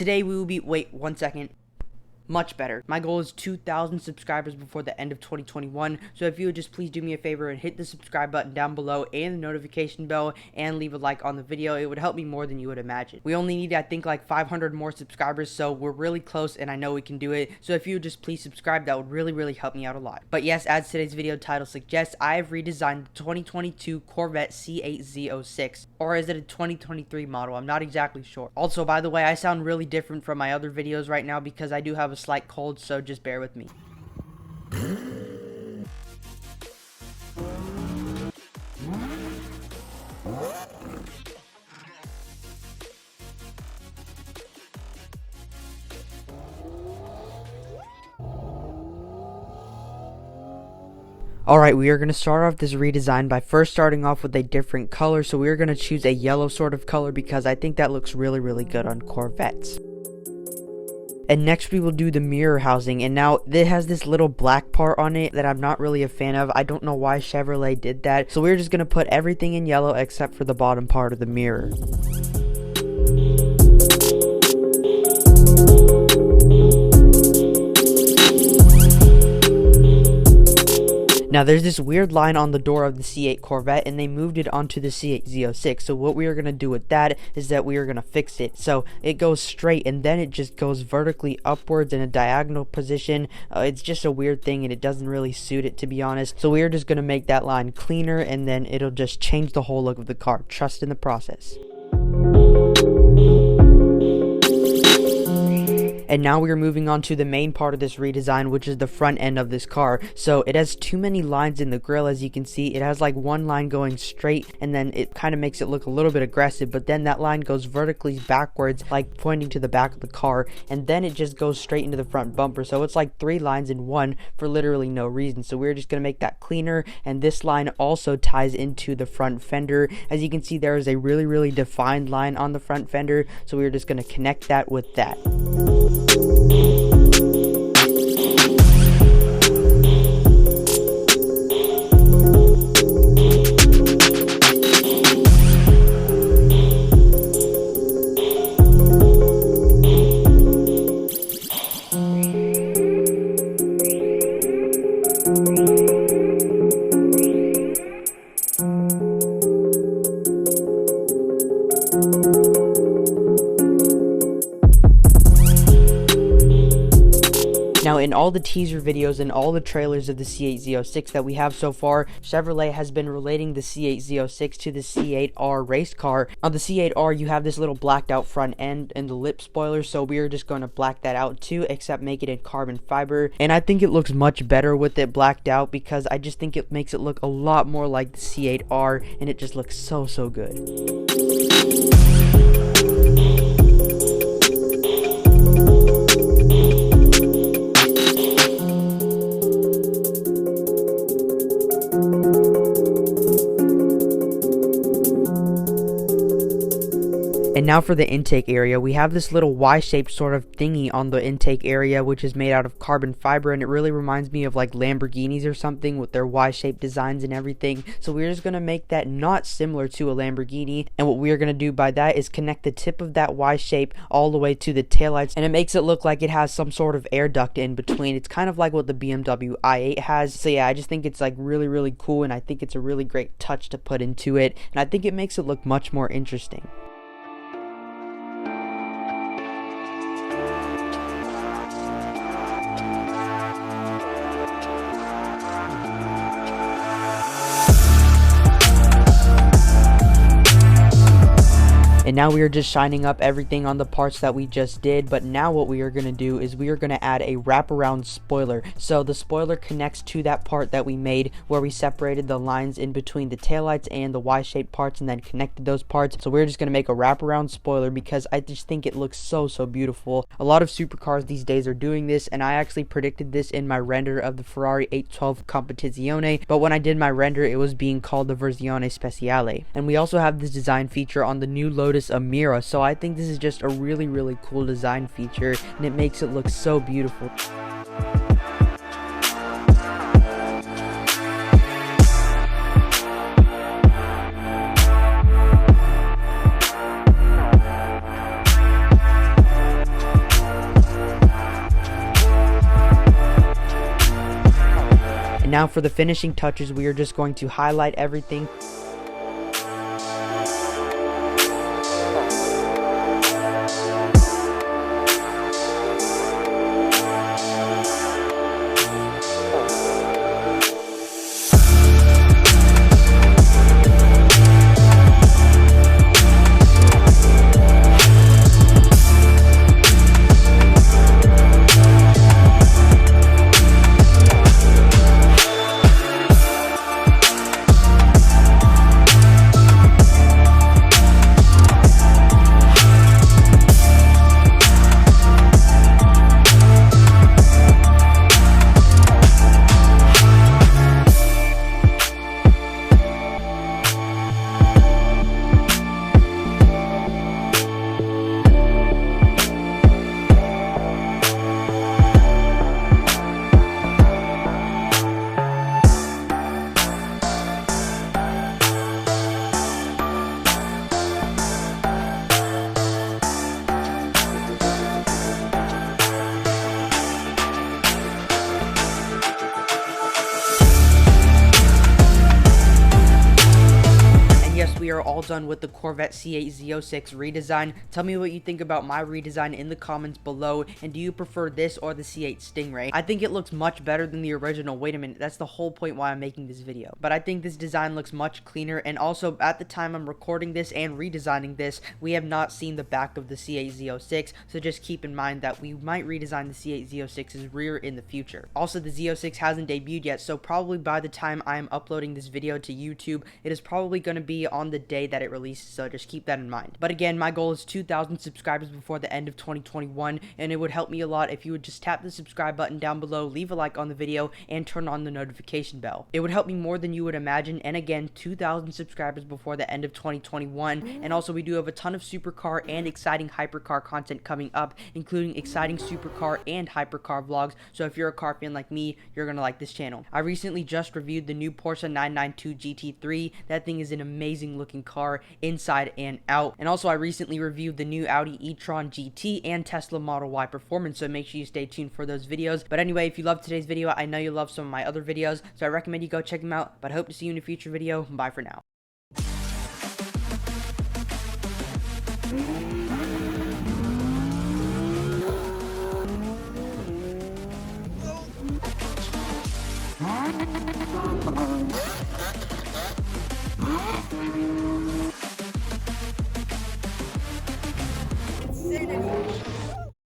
Today we will be, wait 1 second. Much better. My goal is 2,000 subscribers before the end of 2021. So if you would just please do me a favor and hit the subscribe button down below and the notification bell and leave a like on the video, it would help me more than you would imagine. We only need, I think, like 500 more subscribers, so we're really close and I know we can do it. So if you would just please subscribe, that would really help me out a lot. But yes, as today's video title suggests, I have redesigned the 2022 Corvette C8 Z06, or is it a 2023 model? I'm not exactly sure. Also, by the way, I sound really different from my other videos right now because I do have a slight cold, so just bear with me. Alright, we are going to start off this redesign by first starting off with a different color. So we are going to choose a yellow sort of color because I think that looks really good on Corvettes. And next we will do the mirror housing, and now it has this little black part on it that I'm not really a fan of. I don't know why Chevrolet did that, so we're just going to put everything in yellow except for the bottom part of the mirror. Now there's this weird line on the door of the C8 Corvette and they moved it onto the C8 Z06. So what we are going to do with that is that we are going to fix it. So it goes straight and then it just goes vertically upwards in a diagonal position. It's just a weird thing and it doesn't really suit it, to be honest. So we are just going to make that line cleaner and then it'll just change the whole look of the car. Trust in the process. And now we are moving on to the main part of this redesign, which is the front end of this car. So it has too many lines in the grille, as you can see. It has like one line going straight and then it kind of makes it look a little bit aggressive, but then that line goes vertically backwards, like pointing to the back of the car, and then it just goes straight into the front bumper. So it's like 3 lines in one for literally no reason. So we're just going to make that cleaner, and this line also ties into the front fender. As you can see, there is a really defined line on the front fender, so we're just going to connect that with that. Now, in all the teaser videos and all the trailers of the C8 Z06 that we have so far, Chevrolet has been relating the C8 Z06 to the C8R race car. On the C8R, you have this little blacked out front end and the lip spoiler, so we are just going to black that out too, except make it in carbon fiber. And I think it looks much better with it blacked out because I just think it makes it look a lot more like the C8R, and it just looks so good. And now for the intake area, we have this little Y-shaped sort of thingy on the intake area, which is made out of carbon fiber, and it really reminds me of like Lamborghinis or something with their Y-shaped designs and everything. So we're just going to make that not similar to a Lamborghini, and what we're going to do by that is connect the tip of that Y-shape all the way to the taillights, and it makes it look like it has some sort of air duct in between. It's kind of like what the BMW i8 has. So yeah, I just think it's like really cool, and I think it's a really great touch to put into it, and I think it makes it look much more interesting. And now we are just shining up everything on the parts that we just did, but now what we are going to do is we are going to add a wraparound spoiler. So the spoiler connects to that part that we made where we separated the lines in between the taillights and the Y-shaped parts and then connected those parts. So we're just going to make a wraparound spoiler because I just think it looks so beautiful. A lot of supercars these days are doing this, and I actually predicted this in my render of the Ferrari 812 Competizione, but when I did my render it was being called the Versione Speciale. And we also have this design feature on the new Lotus Emira, so I think this is just a really cool design feature, and it makes it look so beautiful. And now for the finishing touches, we are just going to highlight everything. We are all done with the Corvette C8 Z06 redesign. Tell me what you think about my redesign in the comments below, and do you prefer this or the C8 Stingray? I think it looks much better than the original. Wait a minute, that's the whole point why I'm making this video. But I think this design looks much cleaner, and also at the time I'm recording this and redesigning this, we have not seen the back of the C8 Z06, so just keep in mind that we might redesign the C8 Z06's rear in the future. Also, the Z06 hasn't debuted yet, so probably by the time I'm uploading this video to YouTube, it is probably going to be on the day that it releases, so just keep that in mind. But again, my goal is 2,000 subscribers before the end of 2021, and it would help me a lot if you would just tap the subscribe button down below, leave a like on the video, and turn on the notification bell. It would help me more than you would imagine. And again, 2,000 subscribers before the end of 2021. And also, we do have a ton of supercar and exciting hypercar content coming up, including exciting supercar and hypercar vlogs. So if you're a car fan like me, you're gonna like this channel. I recently just reviewed the new Porsche 992 GT3. That thing is an amazing looking car inside and out. And also, I recently reviewed the new Audi e-tron GT and Tesla Model Y Performance, so make sure you stay tuned for those videos. But anyway, if you loved today's video, I know you love some of my other videos, so I recommend you go check them out. But I hope to see you in a future video. Bye for now. Oh.